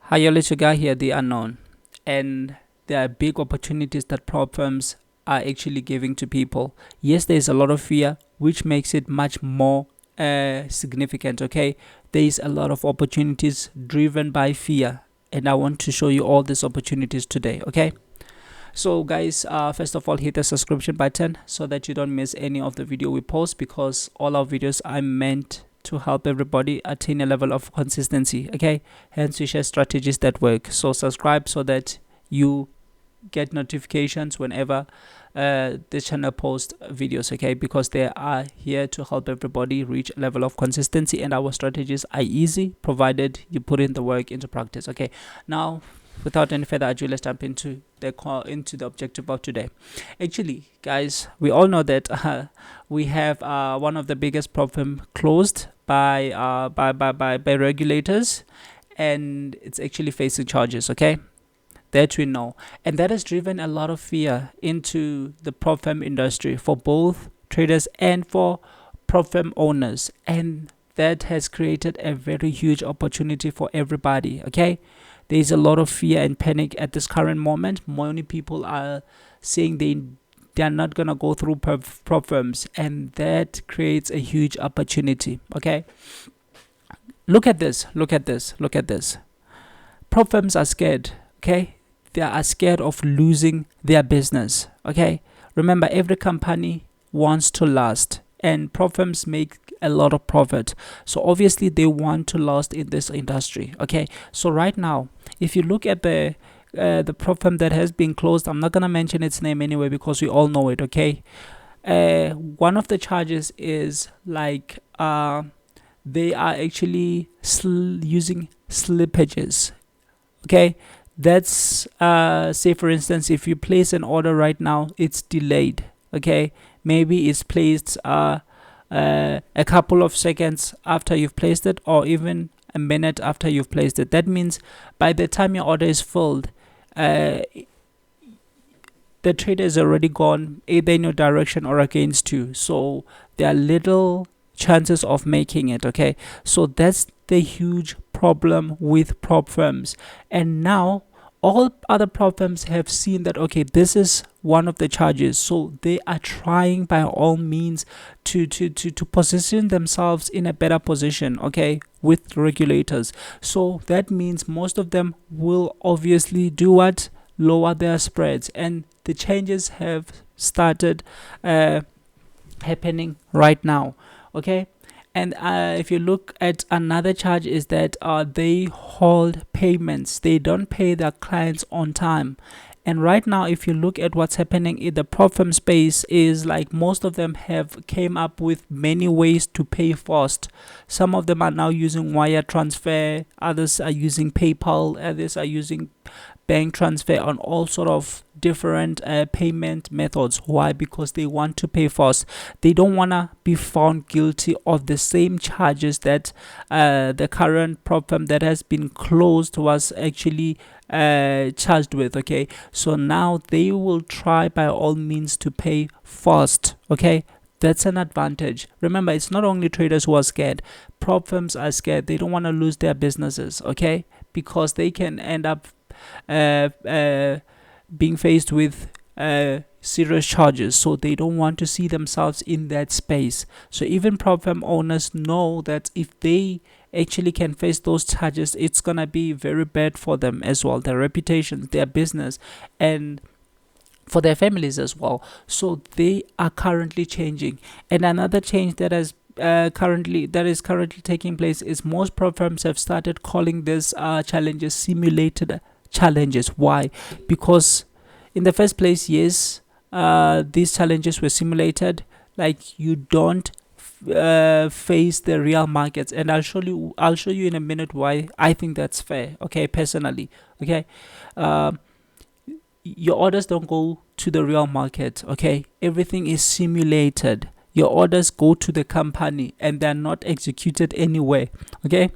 Hi, your little guy here, the unknown. And there are big opportunities that prop firms are actually giving to people. Yes, there's a lot of fear, which makes it much more significant. Okay, there is a lot of opportunities driven by fear, and I want to show you all these opportunities today. Okay, so guys, first of all, hit the subscription button so that you don't miss any of the video we post, because all our videos are meant to help everybody attain a level of consistency. Okay, hence we share strategies that work. So subscribe so that you get notifications whenever the channel post videos. Okay, because they are here to help everybody reach a level of consistency, and our strategies are easy provided you put in the work into practice. Okay, now without any further ado, let's jump into the objective of today. Actually, guys, we all know that we have one of the biggest problem closed by regulators, and it's actually facing charges. Okay, that we know, and that has driven a lot of fear into the prop firm industry for both traders and for prop firm owners, and that has created a very huge opportunity for everybody. Okay, there is a lot of fear and panic at this current moment. Many people are saying they are not gonna go through prop firms, and that creates a huge opportunity. Okay, look at this, look at this, look at this. Prop firms are scared. Okay, they are scared of losing their business. Okay, remember, every company wants to last, and prop firms make a lot of profit, so obviously they want to last in this industry. Okay, so right now, if you look at the prop firm that has been closed, I'm not gonna mention its name anyway because we all know it. Okay, one of the charges is like they are actually using slippages. Okay, that's say for instance, if you place an order right now, it's delayed. Okay, maybe it's placed a couple of seconds after you've placed it, or even a minute after you've placed it. That means by the time your order is filled, uh, the trader is already gone either in your direction or against you, so there are little chances of making it. Okay, so that's the huge problem with prop firms. And now all other prop firms have seen that, okay, this is one of the charges, so they are trying by all means to position themselves in a better position. Okay, with regulators. So that means most of them will obviously do what? Lower their spreads, and the changes have started happening right now. Okay, and if you look at another charge, is that they hold payments, they don't pay their clients on time. And right now, if you look at what's happening in the prop firm space, is like most of them have came up with many ways to pay fast. Some of them are now using wire transfer, others are using PayPal, others are using bank transfer, on all sort of different payment methods. Why? Because they want to pay fast. They don't want to be found guilty of the same charges that the current prop firm that has been closed was actually charged with. Okay, so now they will try by all means to pay fast. Okay, that's an advantage. Remember, it's not only traders who are scared, prop firms are scared. They don't want to lose their businesses. Okay, because they can end up uh, uh, being faced with serious charges, so they don't want to see themselves in that space. So even prop firm owners know that if they actually can face those charges, it's gonna be very bad for them as well, their reputation, their business, and for their families as well. So they are currently changing. And another change that has currently taking place is most prop firms have started calling this challenges simulated challenges. Why? Because in the first place, yes, these challenges were simulated. Like, you don't face the real markets, and I'll show you in a minute why I think that's fair. Okay, personally. Okay, um your orders don't go to the real market. Okay, everything is simulated. Your orders go to the company and they're not executed anywhere. Okay,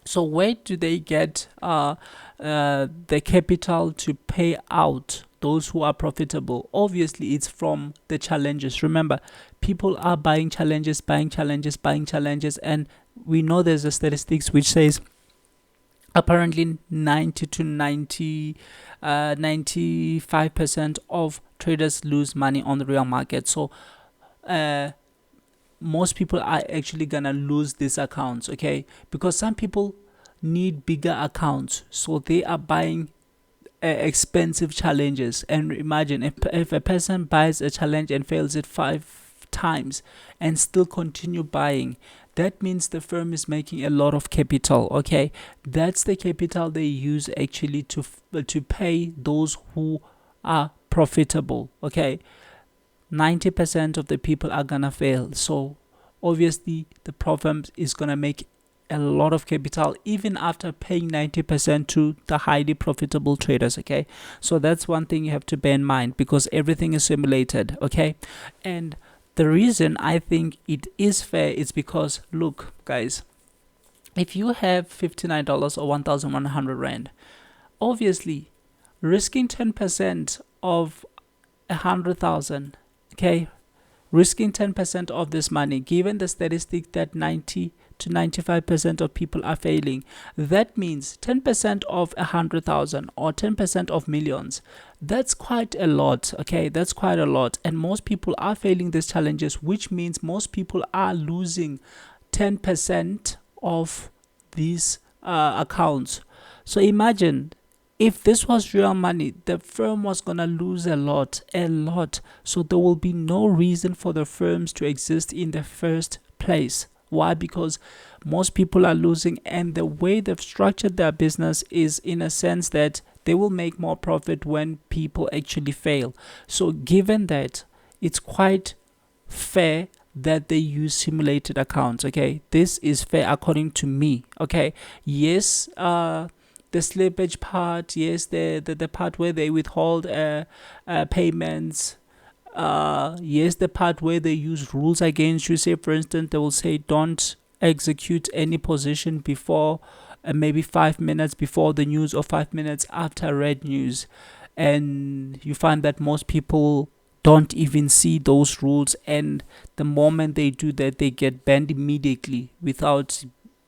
so where do they get the capital to pay out those who are profitable? Obviously, it's from the challenges. Remember, people are buying challenges, buying challenges, buying challenges, and we know there's a statistics which says apparently 95% of traders lose money on the real market. So most people are actually gonna lose these accounts, okay, because some people need bigger accounts, so they are buying expensive challenges. And imagine if a person buys a challenge and fails it 5 times and still continue buying, that means the firm is making a lot of capital, okay. That's the capital they use actually to pay those who are profitable, okay. 90% of the people are gonna fail, so obviously the problem is gonna make a lot of capital even after paying 90% to the highly profitable traders, okay. So that's one thing you have to bear in mind, because everything is simulated, okay. And the reason I think it is fair is because, look guys, if you have $59 or 1,100 rand, obviously risking 10% of 100,000, okay, risking 10% of this money, given the statistic that 90 to 95% of people are failing, that means 10% of 100,000 or 10% of millions. That's quite a lot, okay, that's quite a lot. And most people are failing these challenges, which means most people are losing 10% of these accounts. So imagine, if this was real money, the firm was gonna lose a lot. So there will be no reason for the firms to exist in the first place. Why? Because most people are losing, and the way they've structured their business is in a sense that they will make more profit when people actually fail. So given that, it's quite fair that they use simulated accounts, okay. This is fair according to me, okay. Yes, the slippage part, yes, the part where they withhold payments, yes, the part where they use rules against you. Say for instance, they will say don't execute any position before maybe 5 minutes before the news or 5 minutes after red news, and you find that most people don't even see those rules, and the moment they do that, they get banned immediately without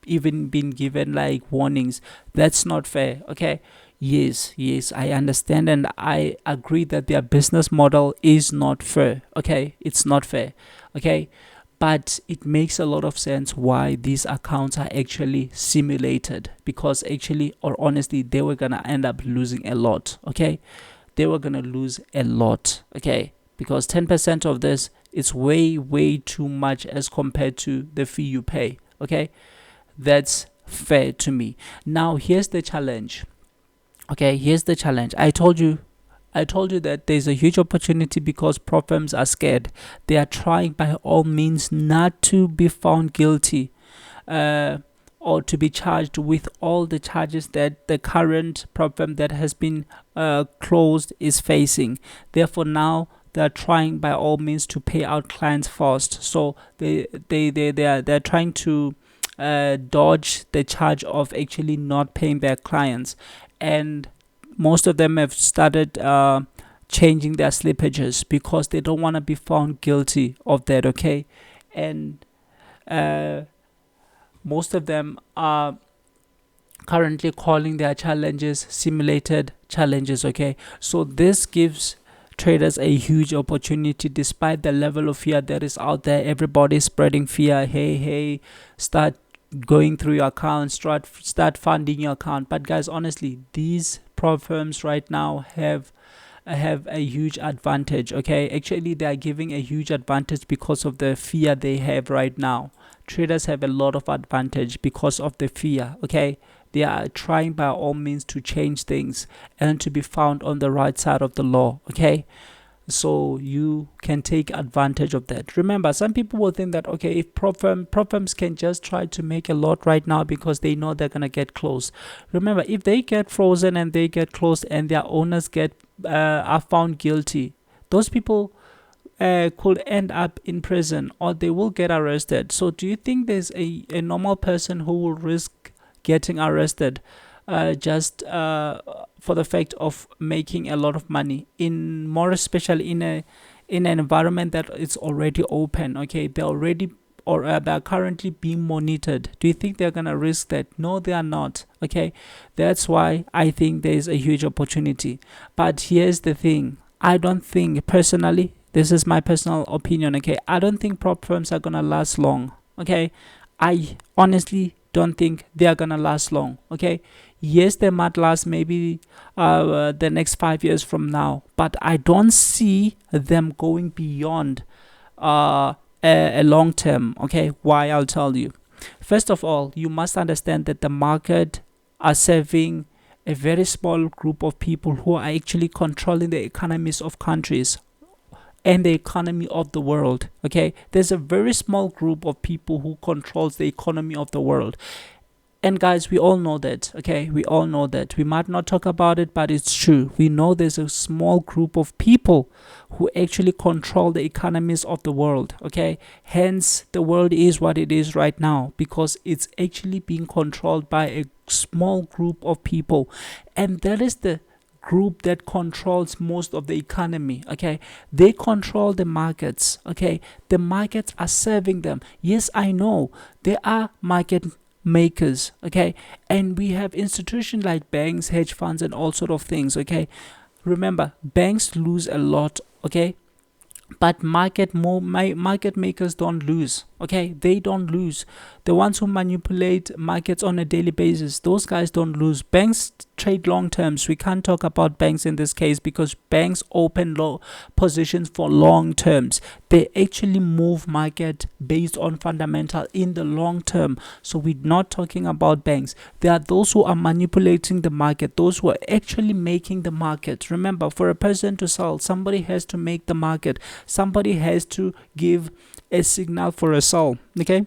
even being given like warnings. That's not fair, okay. Yes, I understand and I agree that their business model is not fair, okay. It's not fair, okay, but it makes a lot of sense why these accounts are actually simulated, because actually, or honestly, they were gonna end up losing a lot, okay. They were gonna lose a lot, okay, because 10% of this is way too much as compared to the fee you pay, okay. That's fair to me. Now here's the challenge, okay. Here's the challenge. I told you that there's a huge opportunity because prop firms are scared. They are trying by all means not to be found guilty or to be charged with all the charges that the current prop firm that has been closed is facing. Therefore now they're trying by all means to pay out clients first. So they're trying to dodge the charge of actually not paying their clients, and most of them have started changing their slippages because they don't want to be found guilty of that, okay. And most of them are currently calling their challenges simulated challenges, okay. So this gives traders a huge opportunity. Despite the level of fear that is out there, everybody's spreading fear. Hey, start going through your account, start funding your account. But guys, honestly, these prop firms right now have a huge advantage, okay. Actually, they are giving a huge advantage because of the fear they have right now. Traders have a lot of advantage because of the fear, okay. They are trying by all means to change things and to be found on the right side of the law, okay. So you can take advantage of that. Remember, some people will think that, okay, if prop firms can just try to make a lot right now because they know they're gonna get closed. Remember, if they get frozen and they get closed and their owners are found guilty, those people could end up in prison or they will get arrested. So do you think there's a normal person who will risk getting arrested just for the fact of making a lot of money, in more especially in an environment that it's already open, okay. They're already or they are currently being monitored. Do you think they're gonna risk that? No, they are not. Okay, that's why I think there is a huge opportunity. But here's the thing: I don't think personally. This is my personal opinion. Okay, I don't think prop firms are gonna last long. Okay, I honestly don't think they are gonna last long. Okay, yes, they might last maybe the next 5 years from now, but I don't see them going beyond a long term. Okay, why? I'll tell you. First of all, you must understand that the market are serving a very small group of people who are actually controlling the economies of countries and the economy of the world. Okay, there's a very small group of people who controls the economy of the world. And guys, we all know that. Okay, we all know that. We might not talk about it, but it's true. We know there's a small group of people who actually control the economies of the world. Okay, hence the world is what it is right now, because it's actually being controlled by a small group of people, and that is the group that controls most of the economy. Okay, they control the markets. Okay, the markets are serving them. Yes, I know there are market makers. Okay, and we have institutions like banks, hedge funds, and all sort of things. Okay, remember, banks lose a lot. Okay, but market makers don't lose. Okay, they don't lose. The ones who manipulate markets on a daily basis, those guys don't lose. Banks trade long terms. We can't talk about banks in this case because banks open low positions for long terms. They actually move market based on fundamental in the long term. So we're not talking about banks. There are those who are manipulating the market, those who are actually making the market. Remember, for a person to sell, somebody has to make the market. Somebody has to give a signal for a sell. Okay,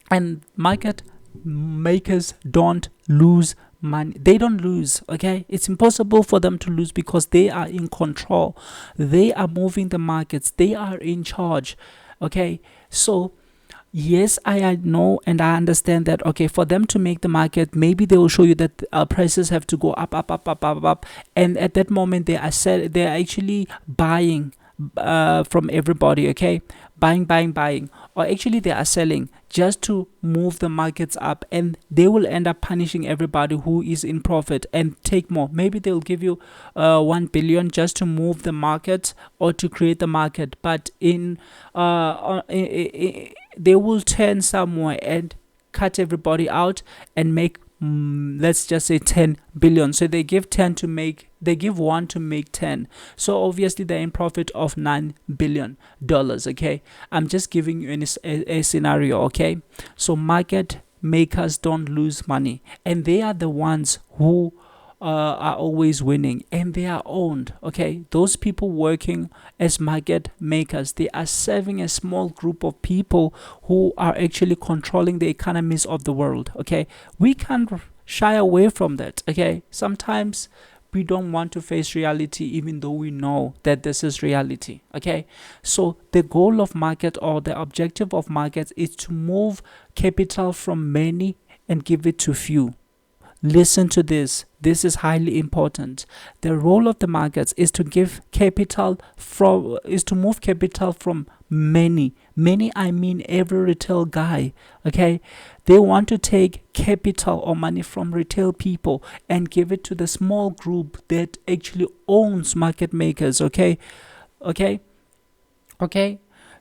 and market makers don't lose money. They don't lose. Okay, it's impossible for them to lose because they are in control. They are moving the markets. They are in charge. Okay, so yes, I know and I understand that. Okay, for them to make the market, maybe they will show you that prices have to go up, up, up, up, up, up, and at that moment they are actually buying from everybody. Okay, buying, or actually they are selling just to move the markets up, and they will end up punishing everybody who is in profit and take more. Maybe they'll give you 1 billion just to move the market or to create the market, but they will turn somewhere and cut everybody out and make let's just say 10 billion. So they give 1 to make 10. So obviously they're in profit of $9 billion. Okay, I'm just giving you a scenario. Okay, so market makers don't lose money, and they are the ones who are always winning, and they are owned. Okay, those people working as market makers, they are serving a small group of people who are actually controlling the economies of the world. Okay, we can't shy away from that. Okay, sometimes we don't want to face reality even though we know that this is reality. Okay, so the goal of market, or the objective of markets, is to move capital from many and give it to few. Listen to this. This is highly important. The role of the markets is to move capital from many. Many, I mean every retail guy. Okay, they want to take capital or money from retail people and give it to the small group that actually owns market makers. Okay.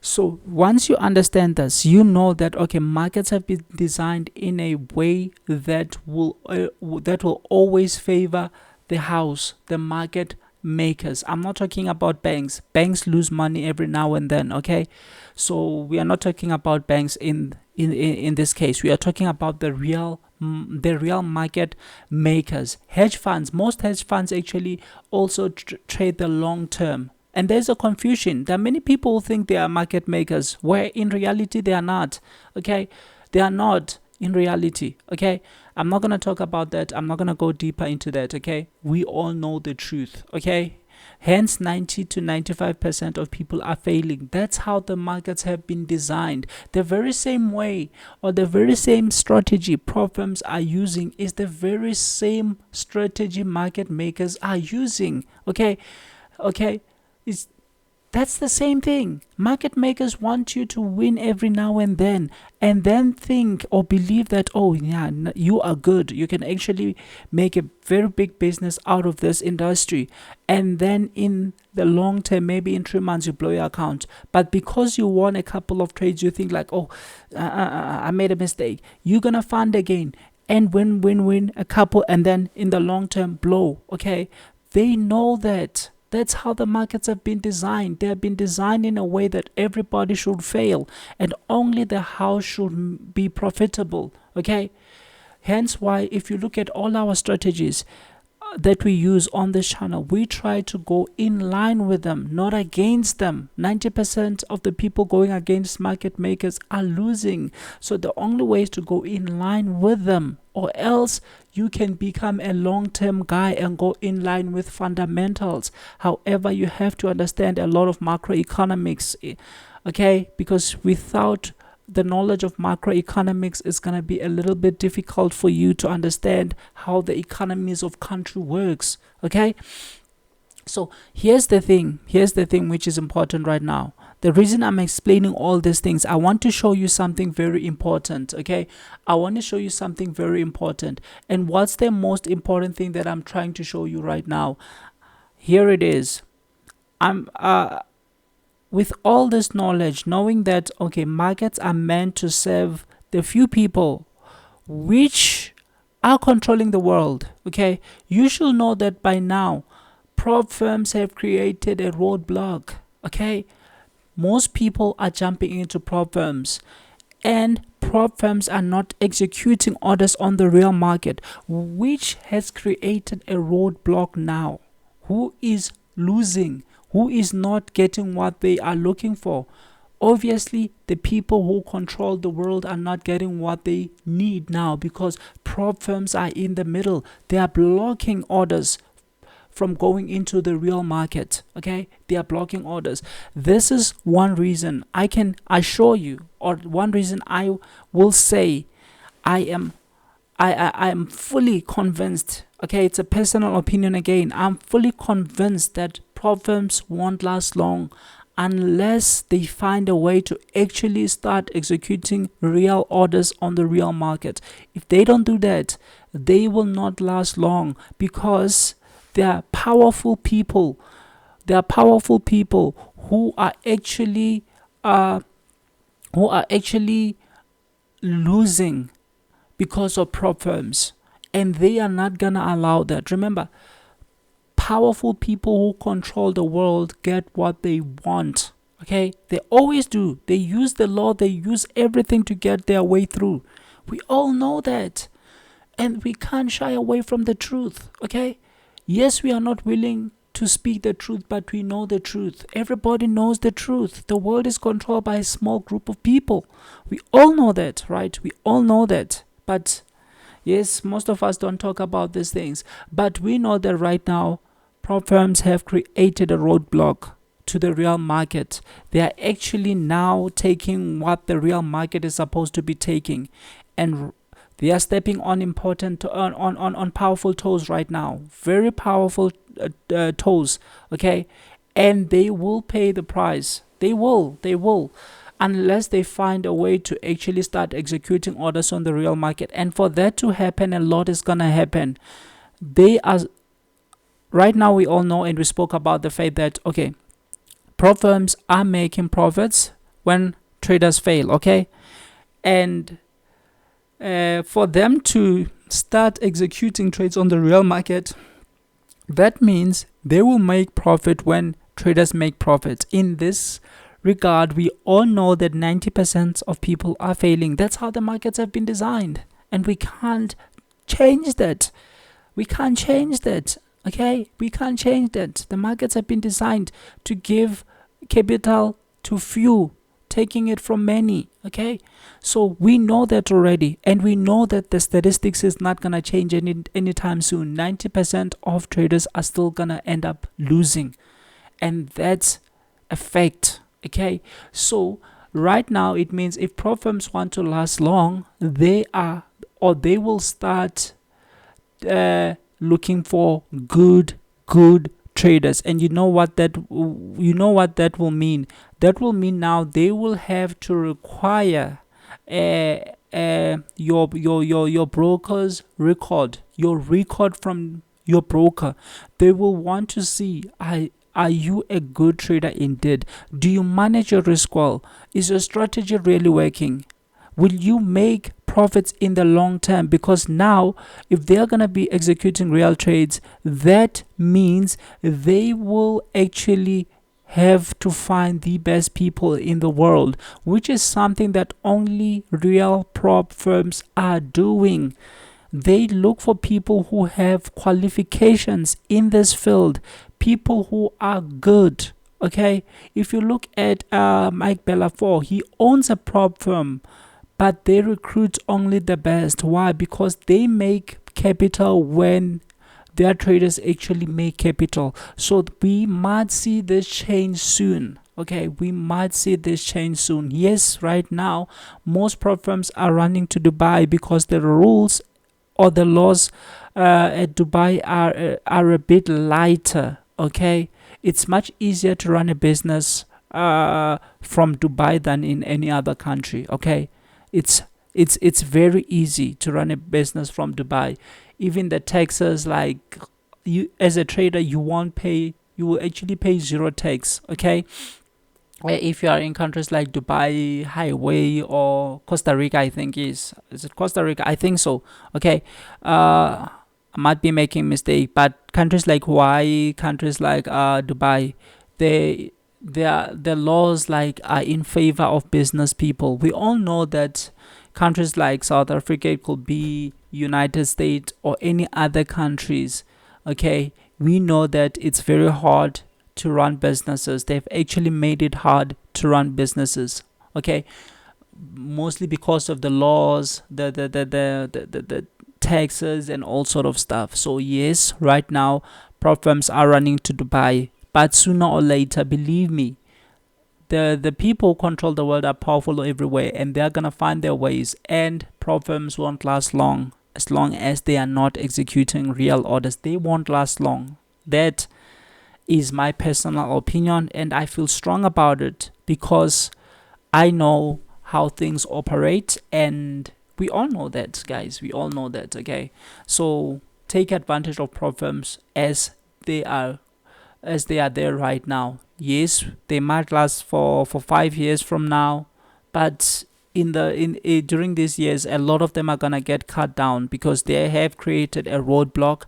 So once you understand this, you know that okay, markets have been designed in a way that will always favor the market makers. I'm not talking about banks. Banks lose money every now and then. Okay, so we are not talking about banks in this case. We are talking about the real market makers. Hedge funds. Most hedge funds actually also trade the long term. And there's a confusion. There are many people who think they are market makers, where in reality they are not. Okay, they are not in reality. Okay, I'm not gonna talk about that. I'm not gonna go deeper into that. Okay, we all know the truth. Okay, hence 90 to 95% of people are failing. That's how the markets have been designed. The very same way, or the very same strategy prop firms are using, is the very same strategy market makers are using. Okay. That's the same thing. Market makers want you to win every now and then think or believe that, oh yeah, you are good. You can actually make a very big business out of this industry. And then in the long term, maybe in 3 months, you blow your account. But because you won a couple of trades, you think like, oh, I made a mistake. You're going to fund again and win a couple, and then in the long term, blow. Okay. They know that. That's how the markets have been designed. They have been designed in a way that everybody should fail and only the house should be profitable. Okay. Hence why if you look at all our strategies that we use on this channel, we try to go in line with them, not against them. 90% of the people going against market makers are losing. So the only way is to go in line with them, or else you can become a long-term guy and go in line with fundamentals. However, you have to understand a lot of macroeconomics, okay? Because without the knowledge of macroeconomics, is going to be a little bit difficult for you to understand how the economies of country works. Okay, so here's the thing which is important right now. The reason I'm explaining all these things, I want to show you something very important. Okay, I want to show you something very important. And what's the most important thing that I'm trying to show you right now? Here it is. I'm with all this knowledge, knowing that, okay, markets are meant to serve the few people which are controlling the world. Okay, you should know that by now prop firms have created a roadblock. Okay, most people are jumping into prop firms, and prop firms are not executing orders on the real market, which has created a roadblock now. Who is losing? Who is not getting what they are looking for? Obviously, the people who control the world are not getting what they need now, because prop firms are in the middle. They are blocking orders from going into the real market. Okay, they are blocking orders. This is one reason I can assure you, or one reason I will say I am fully convinced. Okay, it's a personal opinion again. I'm fully convinced that prop firms won't last long unless they find a way to actually start executing real orders on the real market. If they don't do that, they will not last long, because they are powerful people. They are powerful people who are actually losing because of prop firms, and they are not gonna allow that. Remember, powerful people who control the world get what they want. Okay, they always do. They use the law, they use everything to get their way through. We all know that, and we can't shy away from the truth. Okay, yes, we are not willing to speak the truth, but we know the truth. Everybody knows the truth. The world is controlled by a small group of people. We all know that, right? We all know that. But yes, most of us don't talk about these things. But we know that right now, prop firms have created a roadblock to the real market. They are actually now taking what the real market is supposed to be taking, and they are stepping on important on powerful toes right now. Very powerful toes. Okay, and they will pay the price. They will. Unless they find a way to actually start executing orders on the real market. And for that to happen, a lot is gonna happen. They are right now, we all know, and we spoke about the fact that, okay, prop firms are making profits when traders fail. Okay, and for them to start executing trades on the real market, that means they will make profit when traders make profits. In this regard, we all know that 90% of people are failing. That's how the markets have been designed, and we can't change that. Okay, we can't change that. The markets have been designed to give capital to few, taking it from many. Okay, so we know that already, and we know that the statistics is not gonna change anytime soon. 90% of traders are still gonna end up losing, and that's a fact. Okay, so right now it means if prop firms want to last long, they will start looking for good traders. And you know what that will mean? That will mean now they will have to require your broker's record, your record from your broker. They will want to see, are you a good trader indeed? Do you manage your risk well? Is your strategy really working? Will you make profits in the long term? Because now, if they are going to be executing real trades, that means they will actually have to find the best people in the world, which is something that only real prop firms are doing. They look for people who have qualifications in this field, people who are good. Okay, if you look at Mike Bellafor, he owns a prop firm, but they recruit only the best. Why? Because they make capital when their traders actually make capital. So we might see this change soon. Okay, we might see this change soon. Yes, right now most prop firms are running to Dubai because the rules or the laws at Dubai are a bit lighter. Okay, it's much easier to run a business from Dubai than in any other country. Okay, it's very easy to run a business from Dubai. Even the taxes, like, you as a trader, you will actually pay zero tax. Okay, if you are in countries like Dubai, Highway, or Costa Rica, I think is it Costa Rica? I think so. Okay, I might be making mistake, but countries like Hawaii, countries like Dubai, they their laws like are in favor of business people. We all know that countries like South Africa, it could be United States or any other countries. Okay, we know that it's very hard to run businesses. They've actually made it hard to run businesses. Okay, mostly because of the laws, the taxes, and all sort of stuff. So yes, right now prop firms are running to Dubai, but sooner or later, believe me, the people who control the world are powerful everywhere, and they're gonna find their ways. And prop firms won't last long as long as they are not executing real orders. They won't last long. That is my personal opinion, and I feel strong about it because I know how things operate, and we all know that, guys. We all know that. Okay, so take advantage of prop firms they are they are there right now. Yes, they might last for 5 years from now, but during these years, a lot of them are gonna get cut down because they have created a roadblock,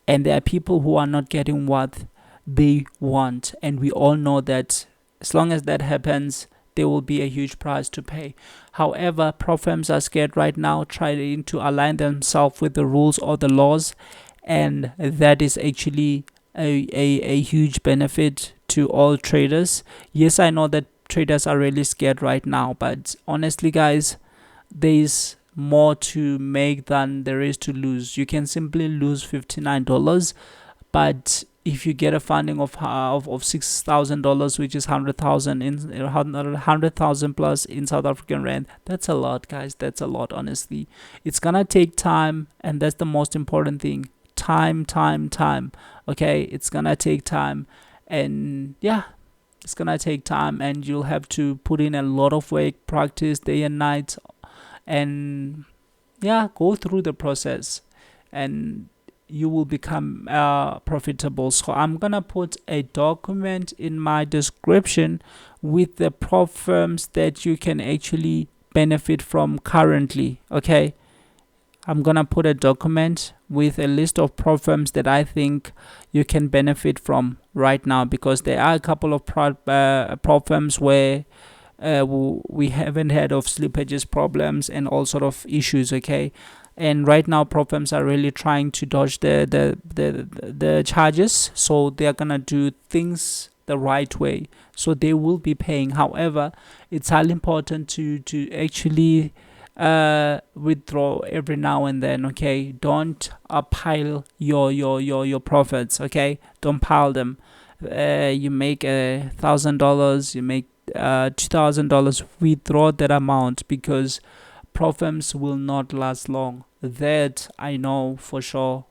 and there are people who are not getting what they want, and we all know that as long as that happens, there will be a huge price to pay. However, prop firms are scared right now, trying to align themselves with the rules or the laws, and that is actually a huge benefit to all traders. Yes, I know that traders are really scared right now, but honestly, guys, there's more to make than there is to lose. You can simply lose $59, but if you get a funding of $6,000, which is 100,000 plus in South African rand, that's a lot, guys. That's a lot. Honestly, it's gonna take time, and that's the most important thing. Time. Okay, it's gonna take time, and yeah, it's gonna take time, and you'll have to put in a lot of work, practice day and night, and yeah, go through the process, and you will become profitable. So I'm gonna put a document in my description with the prop firms that you can actually benefit from currently. Okay, I'm gonna put a document with a list of prop firms that I think you can benefit from right now, because there are a couple of prop firms where we haven't heard of slippages problems and all sort of issues. Okay, and right now prop firms are really trying to dodge the charges, so they are gonna do things the right way, so they will be paying. However, it's highly important to actually withdraw every now and then. Okay, don't pile your profits. Okay, don't pile them. You make $1,000, you make $2,000, withdraw that amount, because prop firms will not last long. That I know for sure,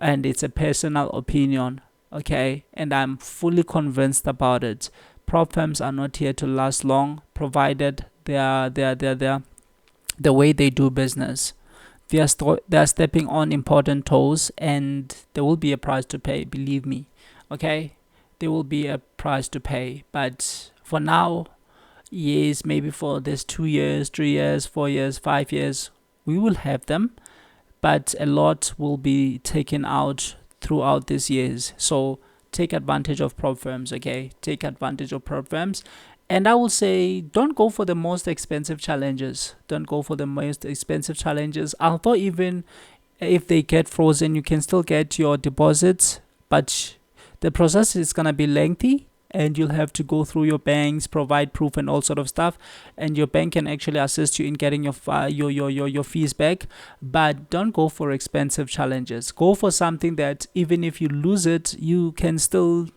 and it's a personal opinion. Okay, and I'm fully convinced about it. Prop firms are not here to last long, provided they are the way they do business. They are stepping on important toes, and there will be a price to pay. Believe me. Okay, there will be a price to pay. But for now, yes, maybe for this 2 years, 3 years, 4 years, 5 years, we will have them, but a lot will be taken out throughout these years. So take advantage of prop firms. Okay, take advantage of prop firms. And I will say, don't go for the most expensive challenges. Don't go for the most expensive challenges. Although even if they get frozen, you can still get your deposits, but the process is gonna be lengthy, and you'll have to go through your banks, provide proof, and all sort of stuff. And your bank can actually assist you in getting your fees back. But don't go for expensive challenges. Go for something that even if you lose it, you can still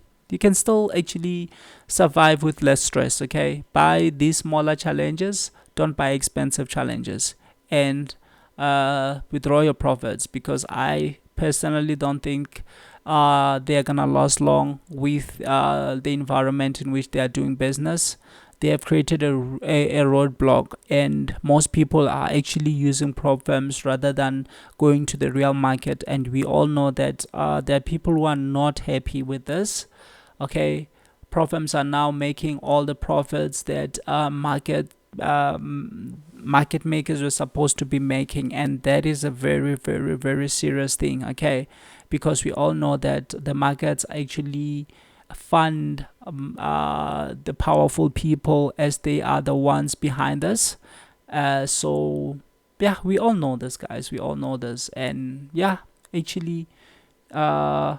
actually survive with less stress. Okay, buy these smaller challenges. Don't buy expensive challenges, and withdraw your profits, because I personally don't think they're gonna last long with the environment in which they are doing business. They have created a roadblock, and most people are actually using prop firms rather than going to the real market. And we all know that there are people who are not happy with this. Okay, prop firms are now making all the profits that market makers were supposed to be making, and that is a very, very, very serious thing. Okay, because we all know that the markets actually fund the powerful people, as they are the ones behind us. So yeah, we all know this, guys. We all know this. And yeah, actually, I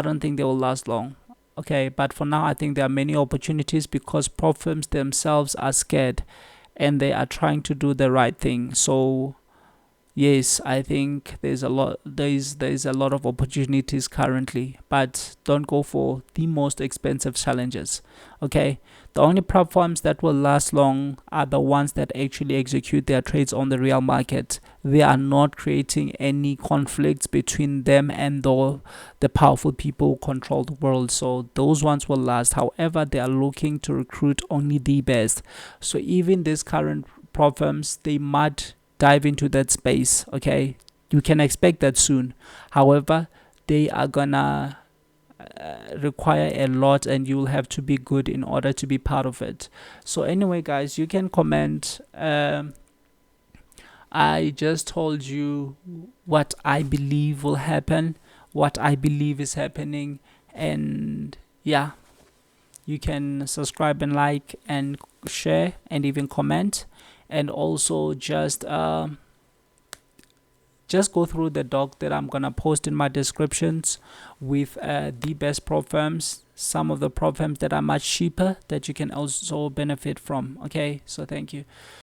don't think they will last long. Okay, but for now, I think there are many opportunities, because prop firms themselves are scared, and they are trying to do the right thing. So yes, I think there's a lot of opportunities currently, but don't go for the most expensive challenges. Okay, the only platforms that will last long are the ones that actually execute their trades on the real market. They are not creating any conflicts between them and the powerful people who control the world. So those ones will last. However, they are looking to recruit only the best. So even these current prop firms, they might dive into that space. Okay, you can expect that soon. However, they are gonna require a lot, and you'll have to be good in order to be part of it. So anyway, guys, you can comment. I just told you what I believe will happen, what I believe is happening. And yeah, you can subscribe and like and share and even comment. And also just go through the doc that I'm gonna post in my descriptions with the best prop firms, some of the prop firms that are much cheaper, that you can also benefit from. Okay, so thank you.